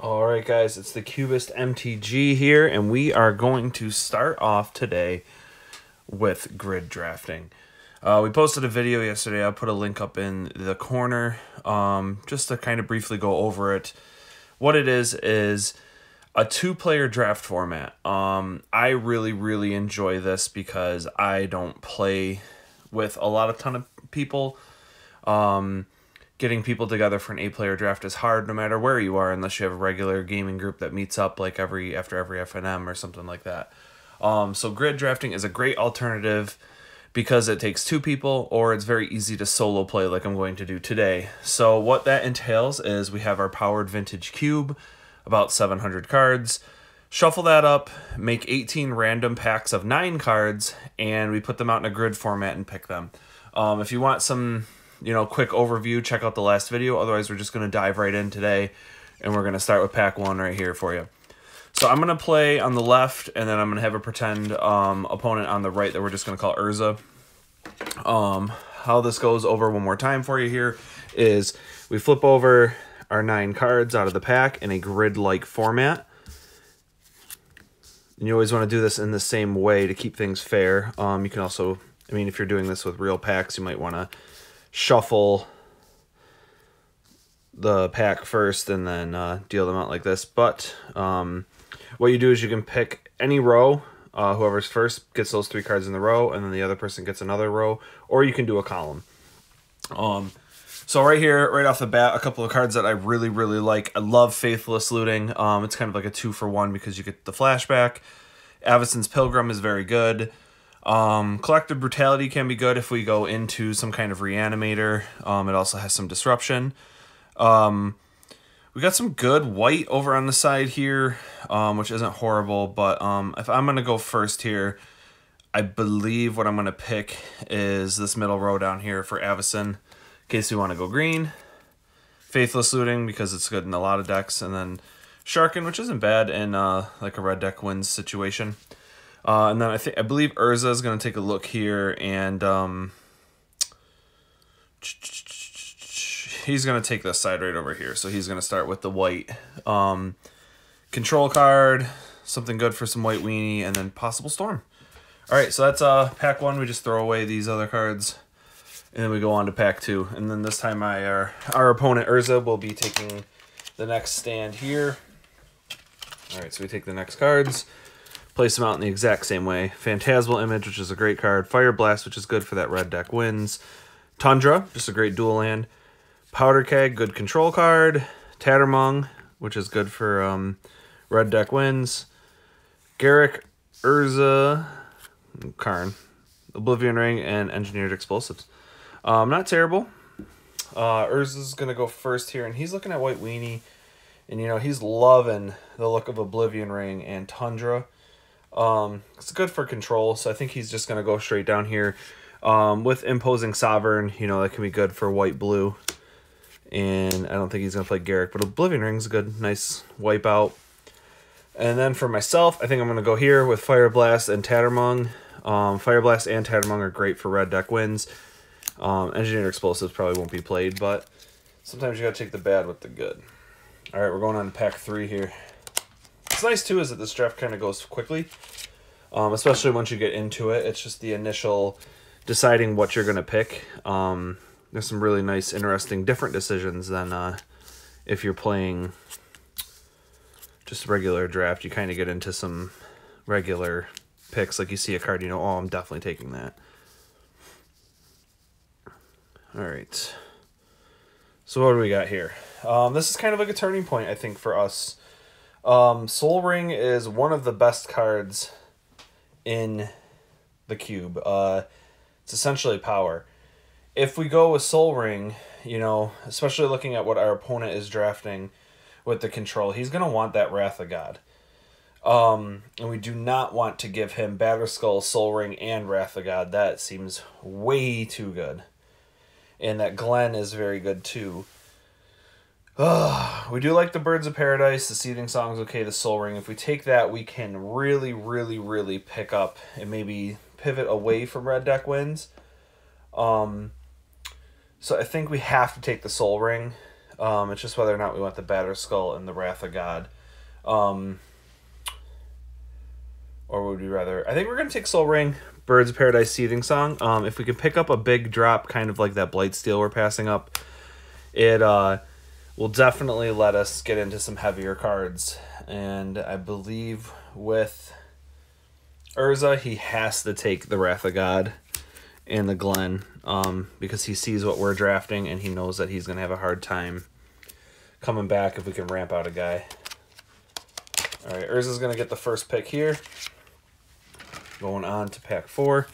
All right, guys, it's the CUBIST MTG here, and we are going to start off today with grid drafting. We posted a video yesterday. I'll put a link up in the corner just to kind of briefly go over it. What it is a two-player draft format. I really enjoy this because I don't play with a ton of people. Getting people together for an 8-player draft is hard no matter where you are, unless you have a regular gaming group that meets up like after every FNM or something like that. So grid drafting is a great alternative because it takes 2 people, or it's very easy to solo play like I'm going to do today. So what that entails is we have our powered vintage cube, about 700 cards. Shuffle that up, make 18 random packs of 9 cards, and we put them out in a grid format and pick them. If you want some quick overview, check out the last video. Otherwise, we're just going to dive right in today, and we're going to start with pack 1 right here for you. So I'm going to play on the left, and then I'm going to have a pretend opponent on the right that we're just going to call Urza. How this goes over one more time for you here is we flip over our 9 cards out of the pack in a grid-like format. And you always want to do this in the same way to keep things fair. You can also, if you're doing this with real packs, you might want to shuffle the pack first and then deal them out like this. But what you do is you can pick any row. Whoever's first gets those 3 cards in the row, and then the other person gets another row, or you can do a column. So right here, right off the bat, a couple of cards that I really like. I love Faithless Looting. It's kind of like a 2-for-1 because you get the flashback. Avacyn's Pilgrim is very good. Collective Brutality can be good if we go into some kind of reanimator. It also has some disruption. We got some good white over on the side here, which isn't horrible, but if I'm going to go first here, I believe what I'm going to pick is this middle row down here for Avacyn, in case we want to go green. Faithless Looting, because it's good in a lot of decks, and then Sharkin, which isn't bad in like a red deck wins situation. And then I believe Urza is going to take a look here, and he's going to take this side right over here. So he's going to start with the white control card, something good for some white weenie, and then possible storm. All right, so that's pack 1. We just throw away these other cards, and then we go on to pack 2. And then this time our opponent Urza will be taking the next stand here. All right, so we take the next cards, place them out in the exact same way. Phantasmal Image, which is a great card. Fire Blast, which is good for that red deck wins. Tundra, just a great dual land. Powder Keg, good control card. Tattermong, which is good for red deck wins. Garrick, Urza, Karn, Oblivion Ring, and Engineered Explosives. Not terrible. Urza's going to go first here, and he's looking at White Weenie. And, he's loving the look of Oblivion Ring and Tundra. It's good for control, so I think he's just going to go straight down here. With Imposing Sovereign, that can be good for white-blue. And I don't think he's going to play Garrick, but Oblivion Ring's a good, nice wipeout. And then for myself, I think I'm going to go here with Fire Blast and Tattermong. Fire Blast and Tattermong are great for red deck wins. Engineered Explosives probably won't be played, but sometimes you got to take the bad with the good. All right, we're going on to pack 3 here. What's nice, too, is that this draft kind of goes quickly, especially once you get into it. It's just the initial deciding what you're going to pick. There's some really nice, interesting, different decisions than if you're playing just a regular draft. You kind of get into some regular picks. Like you see a card, oh, I'm definitely taking that. All right. So what do we got here? This is kind of like a turning point, I think, for us. Soul Ring is one of the best cards in the cube. It's essentially power. If we go with Soul Ring, especially looking at what our opponent is drafting with the control, he's going to want that Wrath of God. And we do not want to give him Batterskull, Soul Ring, and Wrath of God. That seems way too good. And that Glen is very good, too. We do like the Birds of Paradise. The Seething Song's okay. The Soul Ring. If we take that, we can really pick up and maybe pivot away from red deck wins. So I think we have to take the Soul Ring. It's just whether or not we want the Batter Skull and the Wrath of God. Or would we rather... I think we're going to take Soul Ring, Birds of Paradise Seething Song. If we can pick up a big drop, kind of like that Blightsteel we're passing up, it will definitely let us get into some heavier cards. And I believe with Urza, he has to take the Wrath of God and the Glen, because he sees what we're drafting and he knows that he's going to have a hard time coming back if we can ramp out a guy. All right, Urza's going to get the first pick here. Going on to pack 4.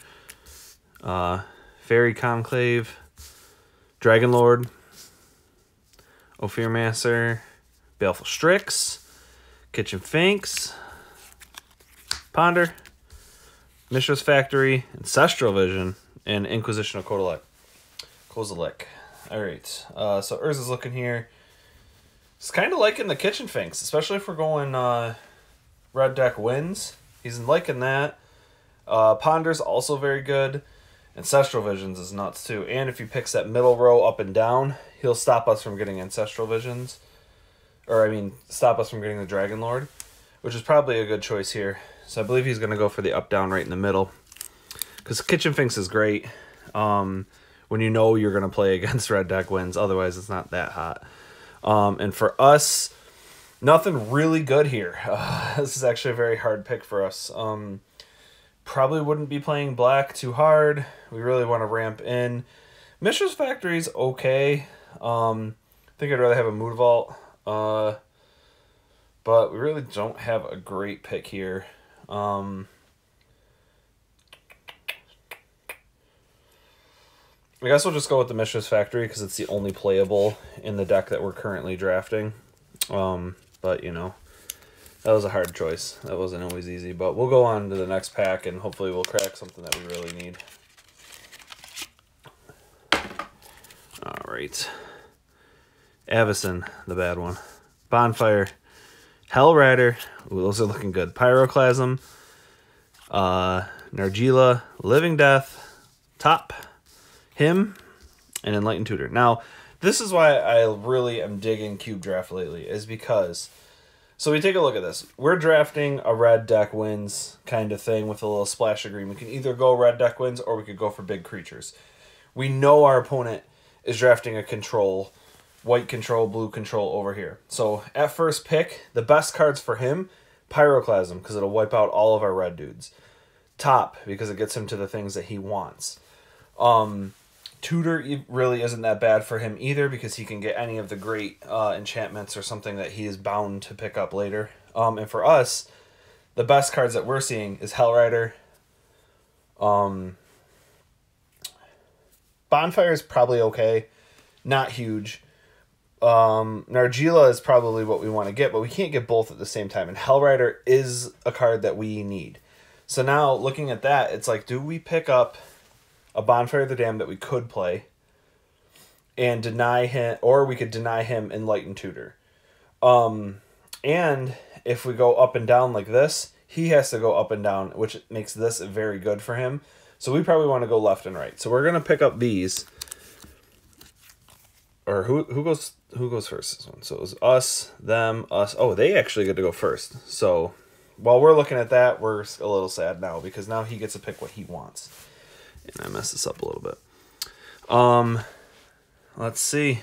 Fairy Conclave, Dragon Lord, Ophir Master, Baleful Strix, Kitchen Finks, Ponder, Mishra's Factory, Ancestral Vision, and Inquisition of Kozilek. All right, so Urza's looking here. He's kind of liking the Kitchen Finks, especially if we're going red deck wins. He's liking that. Ponder's also very good. Ancestral Visions is nuts too. And if he picks that middle row up and down, he'll stop us from getting Ancestral Visions. Or, I mean, stop us from getting the Dragon Lord, which is probably a good choice here. So I believe he's going to go for the up-down right in the middle. Because Kitchen Finks is great when you know you're going to play against red deck wins. Otherwise, it's not that hot. And for us, nothing really good here. This is actually a very hard pick for us. Probably wouldn't be playing black too hard. We really want to ramp in. Mishra's Factory's okay. I think I'd rather have a Mood Vault. But we really don't have a great pick here. I guess we'll just go with the Mishra's Factory because it's the only playable in the deck that we're currently drafting. But, you know, that was a hard choice. That wasn't always easy. But we'll go on to the next pack, and hopefully we'll crack something that we really need. All right. Avacyn, the bad one. Bonfire. Hellrider. Ooh, those are looking good. Pyroclasm. Nargila. Living Death. Top. Him. And Enlightened Tutor. Now, this is why I really am digging Cube Draft lately, is because... So we take a look at this. We're drafting a red deck wins kind of thing with a little splash screen. We can either go red deck wins or we could go for big creatures. We know our opponent is drafting a control, white control, blue control over here. So at first pick, the best cards for him, Pyroclasm, because it'll wipe out all of our red dudes. Top, because it gets him to the things that he wants. Tutor really isn't that bad for him either, because he can get any of the great enchantments or something that he is bound to pick up later. And for us, the best cards that we're seeing is Hellrider. Bonfire is probably okay. Not huge. Nargila is probably what we want to get, but we can't get both at the same time. And Hellrider is a card that we need. So now, looking at that, it's like, do we pick up a Bonfire of the Damned that we could play and deny him, or we could deny him Enlightened Tutor. And if we go up and down like this, he has to go up and down, which makes this very good for him. So we probably want to go left and right. So we're going to pick up these. Or who goes first this one? So it was us, them, us. Oh, they actually get to go first. So while we're looking at that, we're a little sad now because now he gets to pick what he wants. And I messed this up a little bit. Let's see.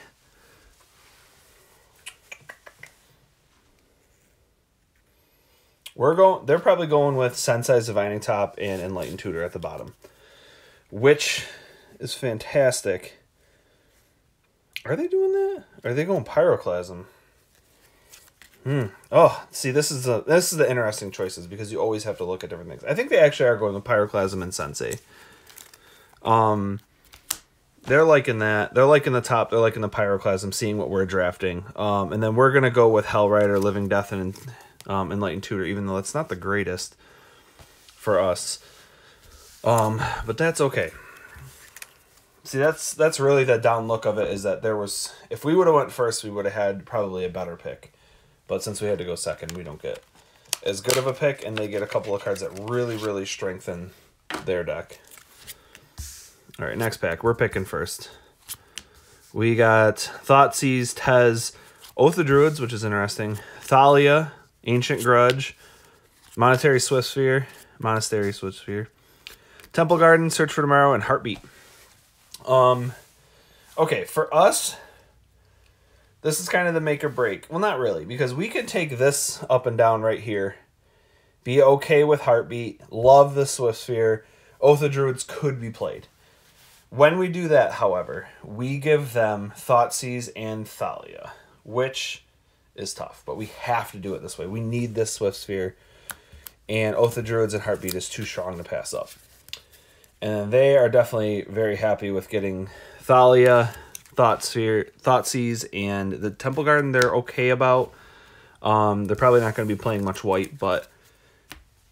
They're probably going with Sensei's Divining Top and Enlightened Tutor at the bottom, which is fantastic. Are they doing that? Are they going Pyroclasm? Oh, see, this is the interesting choices because you always have to look at different things. I think they actually are going with Pyroclasm and Sensei. They're liking that. They're liking the top. They're liking the Pyroclasm, seeing what we're drafting. And then we're gonna go with Hellrider, Living Death, and Enlightened Tutor, even though it's not the greatest for us. But that's okay. See, that's really the down look of it, is that there was, if we would have went first, we would have had probably a better pick. But since we had to go second, we don't get as good of a pick, and they get a couple of cards that really, really strengthen their deck. All right, next pack. We're picking first. We got Thoughtseize, Tez, Oath of Druids, which is interesting. Thalia, Ancient Grudge, Monastery Swiftsphere, Temple Garden, Search for Tomorrow, and Heartbeat. Okay, for us, this is kind of the make or break. Well, not really, because we could take this up and down right here, be okay with Heartbeat, love the Swiftsphere, Oath of Druids could be played. When we do that, however, we give them Thoughtseize and Thalia, which is tough, but we have to do it this way. We need this Swiftsphere, and Oath of Druids and Heartbeat is too strong to pass up. And they are definitely very happy with getting Thalia, Thoughtseize, and the Temple Garden they're okay about. They're probably not going to be playing much white, but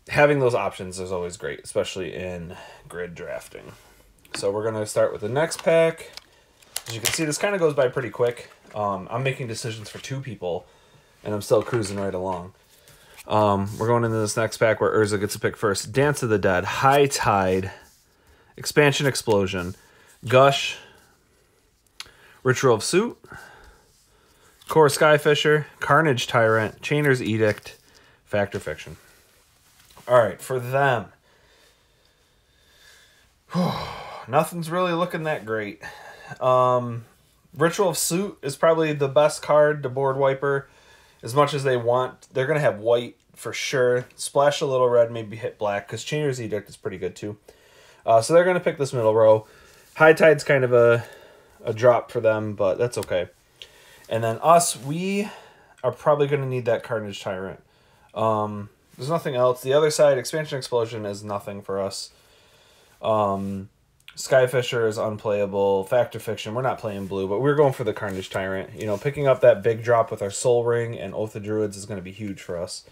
having those options is always great, especially in grid drafting. So we're going to start with the next pack. As you can see, this kind of goes by pretty quick. I'm making decisions for 2 people, and I'm still cruising right along. We're going into this next pack where Urza gets to pick first. Dance of the Dead, High Tide, Expansion Explosion, Gush, Ritual of Suit, Core Skyfisher, Carnage Tyrant, Chainer's Edict, Fact or Fiction. All right, for them, nothing's really looking that great. Ritual of Suit is probably the best card to board wiper. As much as they want, they're going to have white for sure. Splash a little red, maybe hit black, because Chainer's Edict is pretty good too. So they're going to pick this middle row. High Tide's kind of a drop for them, but that's okay. And then us, we are probably going to need that Carnage Tyrant. There's nothing else. The other side, Expansion Explosion is nothing for us. Skyfisher is unplayable. Fact or Fiction, we're not playing blue, but we're going for the Carnage Tyrant. You know, picking up that big drop with our Soul Ring and Oath of Druids is going to be huge for us.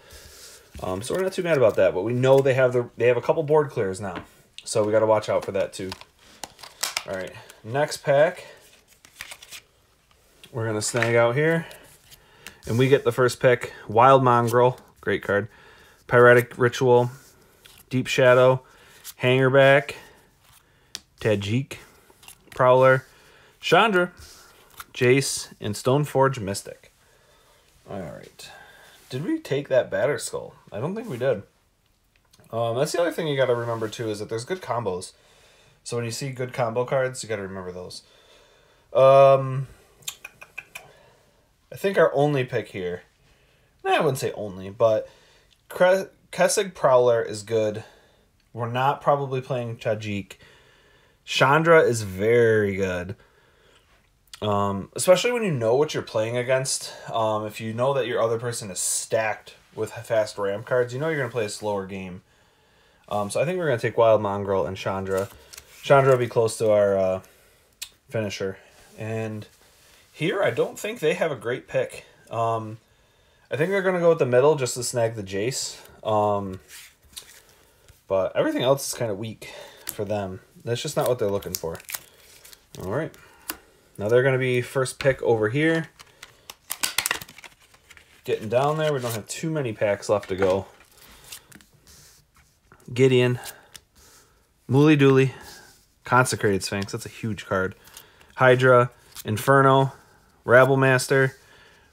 So we're not too mad about that, but we know they have a couple board clears now. So we got to watch out for that too. All right, next pack. We're going to snag out here. And we get the first pick. Wild Mongrel, great card. Pyretic Ritual, Deep Shadow, Hangerback, Tajik, Prowler, Chandra, Jace, and Stoneforge Mystic. All right. Did we take that Batter Skull? I don't think we did. That's the other thing you got to remember, too, is that there's good combos. So when you see good combo cards, you got to remember those. I think our only pick here, I wouldn't say only, but Kessig Prowler is good. We're not probably playing Tajik. Chandra is very good. Especially when you know what you're playing against. If you know that your other person is stacked with fast ram cards, you know you're going to play a slower game. So I think we're going to take Wild Mongrel and Chandra. Chandra will be close to our finisher. And here, I don't think they have a great pick. I think they're going to go with the middle just to snag the Jace. But everything else is kind of weak for them. That's just not what they're looking for. All right. Now they're going to be first pick over here. Getting down there. We don't have too many packs left to go. Gideon. Mooly Dooley. Consecrated Sphinx. That's a huge card. Hydra. Inferno. Rabblemaster.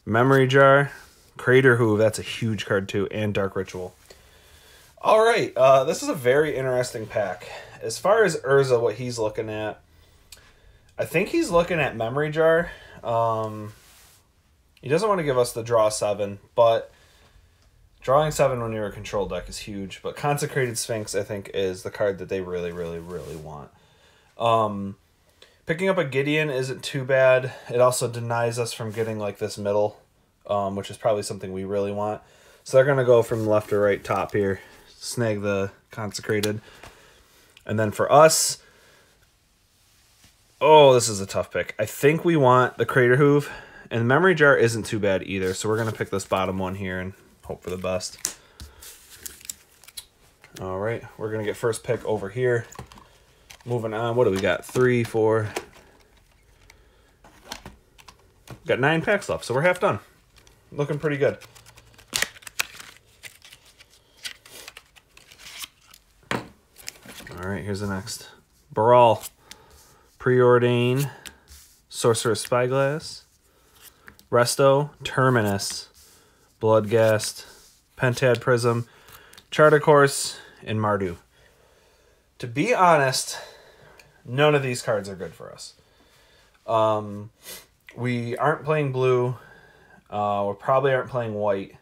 Memory Jar. Crater Hoove. That's a huge card too. And Dark Ritual. All right. This is a very interesting pack. As far as Urza, what he's looking at, I think he's looking at Memory Jar. He doesn't want to give us the draw 7, but drawing 7 when you're a control deck is huge. But Consecrated Sphinx, I think, is the card that they really, really, really want. Picking up a Gideon isn't too bad. It also denies us from getting like this middle, which is probably something we really want. So they're going to go from left to right top here, snag the Consecrated. And then for us, oh, this is a tough pick. I think we want the Crater Hoove, and the Memory Jar isn't too bad either. So we're going to pick this bottom one here and hope for the best. All right, we're going to get first pick over here. Moving on, what do we got? 3, 4. Got 9 packs left, so we're half done. Looking pretty good. All right, here's the next. Baral, Preordain, Sorcerer's Spyglass, Resto, Terminus, Bloodghast, Pentad Prism, Charter Course, and Mardu. To be honest, none of these cards are good for us. We aren't playing blue. We probably aren't playing white.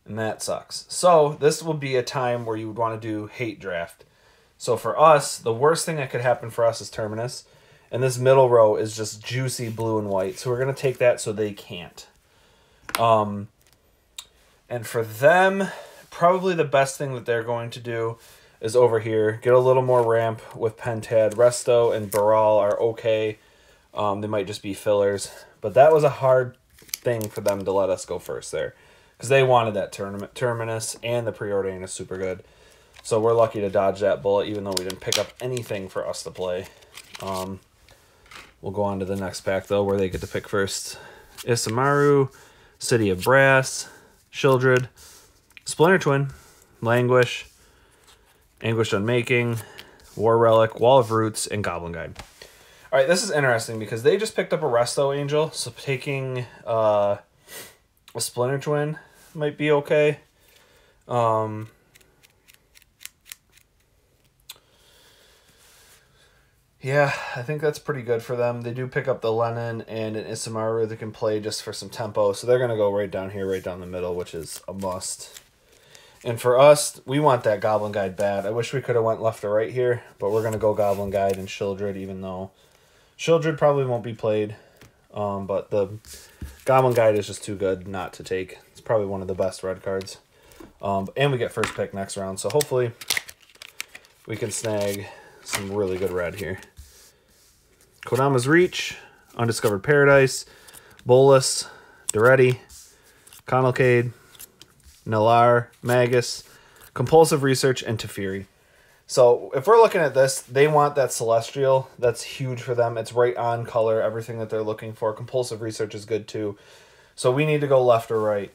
And that sucks. So this will be a time where you would want to do hate draft. So for us, the worst thing that could happen for us is Terminus. And this middle row is just juicy blue and white. So we're going to take that so they can't. And for them, probably the best thing that they're going to do is over here. Get a little more ramp with Pentad. Resto and Baral are okay. They might just be fillers. But that was a hard thing for them to let us go first there. Because they wanted that Terminus, and the Preordain is super good. So we're lucky to dodge that bullet, even though we didn't pick up anything for us to play. We'll go on to the next pack, though, where they get to pick first. Isamaru, City of Brass, Shieldred, Splinter Twin, Languish, Anguish Unmaking, War Relic, Wall of Roots, and Goblin Guide. All right, this is interesting because they just picked up a Resto Angel, so taking a Splinter Twin might be okay. Yeah, I think that's pretty good for them. They do pick up the Lennon and an Isamaru that can play just for some tempo, so they're going to go right down here, right down the middle, which is a must. And for us, we want that Goblin Guide bad. I wish we could have went left or right here, but we're going to go Goblin Guide and Shieldred, even though Shieldred probably won't be played. But the Goblin Guide is just too good not to take. It's probably one of the best red cards. And we get first pick next round, so hopefully we can snag some really good red here. Kodama's Reach, Undiscovered Paradise, Bolus, Duretti, Conalcade, Nalar, Magus, Compulsive Research, and Teferi. So if we're looking at this, they want that Celestial. That's huge for them. It's right on color, everything that they're looking for. Compulsive Research is good too. So we need to go left or right.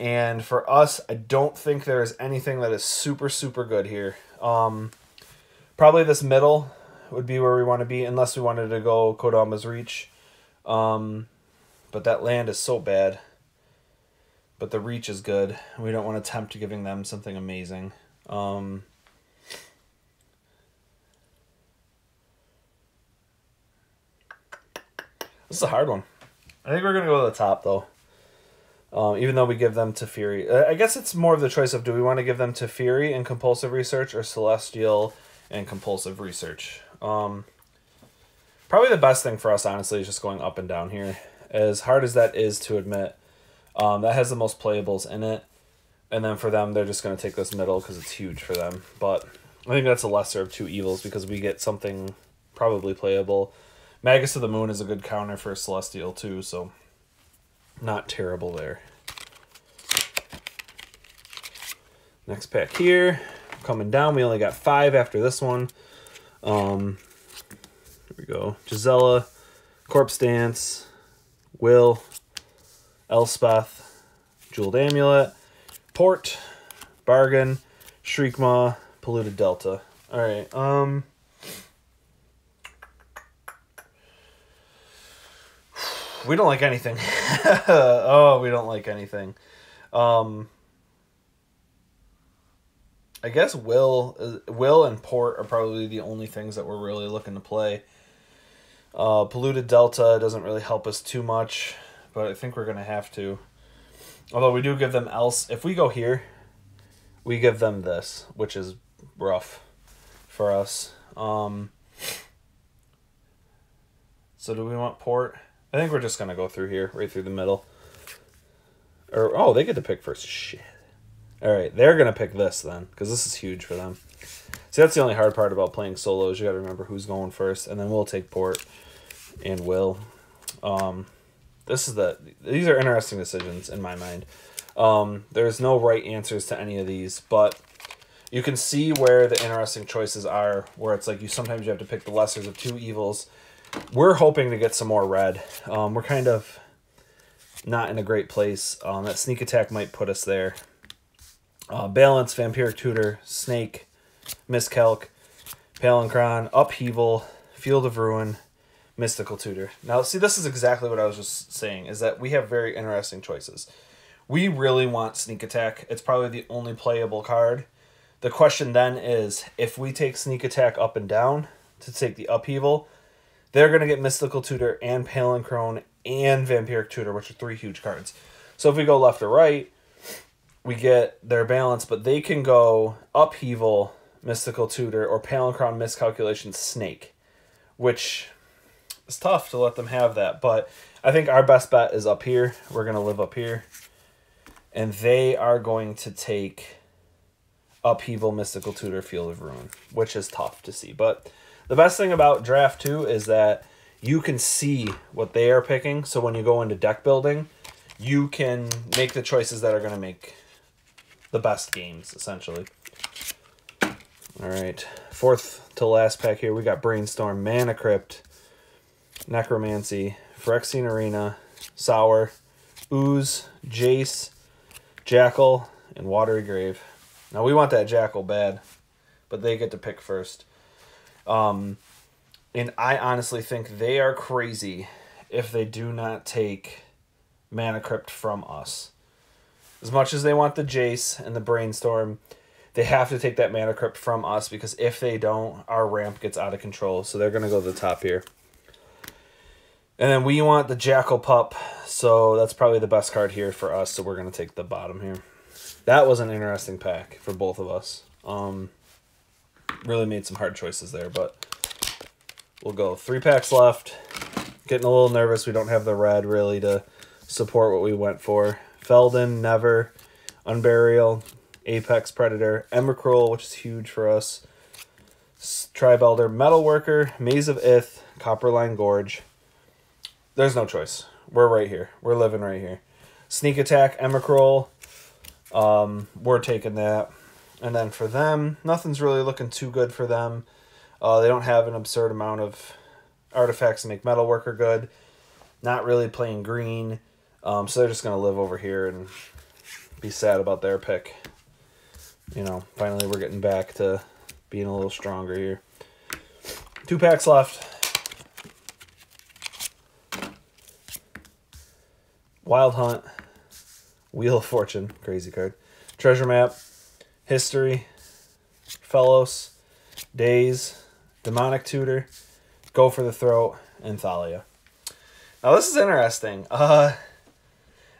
And for us, I don't think there is anything that is super, super good here. Probably this middle would be where we want to be, unless we wanted to go Kodama's Reach. But that land is so bad. But the Reach is good. We don't want to tempt giving them something amazing. This is a hard one. I think we're going to go to the top, though. Even though we give them Teferi. I guess it's more of the choice of, do we want to give them Teferi and Compulsive Research or Celestial and Compulsive Research? Probably the best thing for us, honestly, is just going up and down here. As hard as that is to admit, that has the most playables in it. And then for them, they're just going to take this middle because it's huge for them. But I think that's a lesser of two evils because we get something probably playable. Magus of the Moon is a good counter for Celestial too, so not terrible there. Next pack here. Coming down, we only got 5 after this one. Here we go. Gisela, Corpse Dance, Will, Elspeth, Jeweled Amulet, Port, Bargain, Shriekmaw, Polluted Delta. Alright, we don't like anything. Oh, we don't like anything. I guess Will and Port are probably the only things that we're really looking to play. Polluted Delta doesn't really help us too much, but I think we're going to have to. Although we do give them else. If we go here, we give them this, which is rough for us. So do we want Port? I think we're just going to go through here, right through the middle. Or, oh, they get to pick first. Shit. All right, they're going to pick this then, because this is huge for them. See, that's the only hard part about playing solos. You got to remember who's going first, and then we'll take Port and Will. These are interesting decisions in my mind. There's no right answers to any of these, but you can see where the interesting choices are, where it's like sometimes you have to pick the lessers of two evils. We're hoping to get some more red. We're kind of not in a great place. That sneak attack might put us there. Balance, Vampiric Tutor, Snake, Miscalc, Palancron, Upheaval, Field of Ruin, Mystical Tutor. Now, see, this is exactly what I was just saying, is that we have very interesting choices. We really want Sneak Attack. It's probably the only playable card. The question then is, if we take Sneak Attack up and down to take the upheaval, they're going to get Mystical Tutor and Paleocrone and Vampiric Tutor, which are 3 huge cards. So if we go left or right, we get their balance, but they can go Upheaval, Mystical Tutor, or Paleocrone, Miscalculation, Snake, which is tough to let them have that. But I think our best bet is up here. We're going to live up here. And they are going to take Upheaval, Mystical Tutor, Field of Ruin, which is tough to see. But the best thing about Draft 2 is that you can see what they are picking. So when you go into deck building, you can make the choices that are going to make the best games, essentially. All right, 4th to last pack here. We got Brainstorm, Mana Crypt, Necromancy, Phyrexian Arena, Sour, Ooze, Jace, Jackal, and Watery Grave. Now, we want that Jackal bad, but they get to pick first. And I honestly think they are crazy if they do not take Mana Crypt from us. As much as they want the Jace and the Brainstorm, they have to take that Mana Crypt from us, because if they don't, our ramp gets out of control. So they're going to go to the top here. And then we want the Jackal Pup, so that's probably the best card here for us, so we're going to take the bottom here. That was an interesting pack for both of us. Really made some hard choices there, but we'll go 3 packs left. Getting a little nervous. We don't have the red really to support what we went for. Feldon, Never, Unburial, Apex Predator, Emrakul, which is huge for us. Tribe Elder, Metalworker, Maze of Ith, Copperline Gorge. There's no choice. We're right here. We're living right here. Sneak Attack, Emrakul. We're taking that. And then for them, nothing's really looking too good for them. They don't have an absurd amount of artifacts to make Metalworker good. Not really playing green. So they're just going to live over here and be sad about their pick. You know, finally we're getting back to being a little stronger here. 2 packs left. Wild Hunt, Wheel of Fortune, crazy card. Treasure Map, History, Fellows, Days, Demonic Tutor, Go for the Throat, and Thalia. Now this is interesting.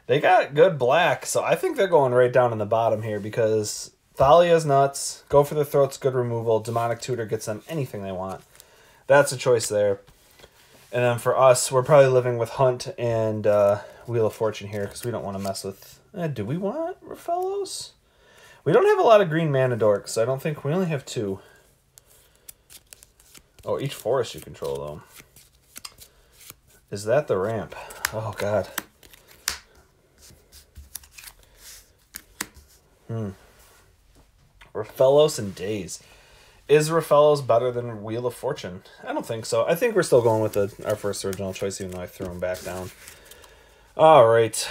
They got good black, so I think they're going right down in the bottom here, because Thalia's nuts, Go for the Throat's good removal, Demonic Tutor gets them anything they want. That's a choice there. And then for us, we're probably living with Hunt and Wheel of Fortune here, because we don't want to mess with... do we want Fellows? We don't have a lot of green mana dorks. I don't think... We only have 2. Oh, each forest you control, though. Is that the ramp? Oh, God. Rafellos and Days. Is Rafellos better than Wheel of Fortune? I don't think so. I think we're still going with our first original choice, even though I threw him back down. All right.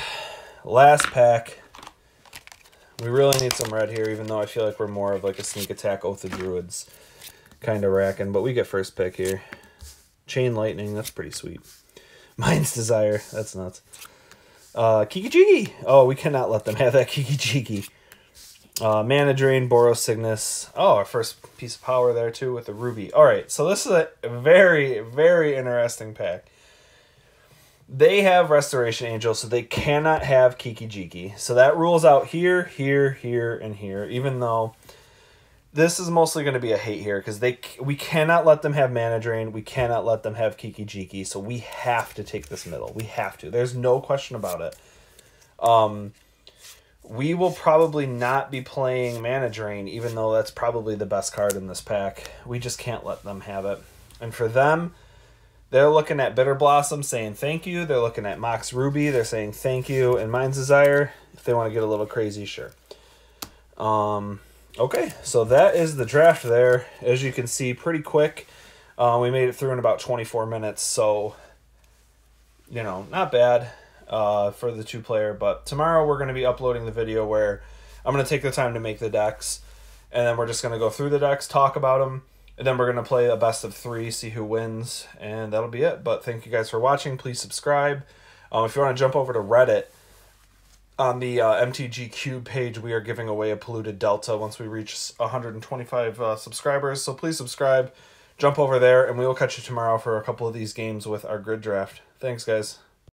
Last pack. We really need some red here, even though I feel like we're more of like a Sneak Attack, Oath of Druids kind of racking. But we get first pick here. Chain Lightning. That's pretty sweet. Mind's Desire. That's nuts. Kiki-Jiki. Oh, we cannot let them have that Kiki-Jiki. Mana Drain, Boros Cygnus. Oh, our first piece of power there, too, with the Ruby. All right, so this is a very, very interesting pack. They have Restoration Angel, so they cannot have Kiki-Jiki. So that rules out here, here, here, and here, even though this is mostly going to be a hate here, because we cannot let them have Mana Drain. We cannot let them have Kiki-Jiki, so we have to take this middle. We have to. There's no question about it. We will probably not be playing Mana Drain, even though that's probably the best card in this pack. We just can't let them have it. And for them, they're looking at Bitter Blossom saying thank you. They're looking at Mox Ruby. They're saying thank you. And Mind's Desire, if they want to get a little crazy, sure. Okay, so that is the draft there. As you can see, pretty quick. We made it through in about 24 minutes, so, you know, not bad. For the 2-player, but tomorrow we're going to be uploading the video where I'm going to take the time to make the decks, and then we're just going to go through the decks, talk about them, And then we're going to play a best of 3, see who wins, and that'll be it. But thank you guys for watching. Please subscribe. If you want to jump over to Reddit, on the MTG Cube page, we are giving away a Polluted Delta once we reach 125 subscribers. So please subscribe, jump over there, and we will catch you tomorrow for a couple of these games with our grid draft. Thanks, guys.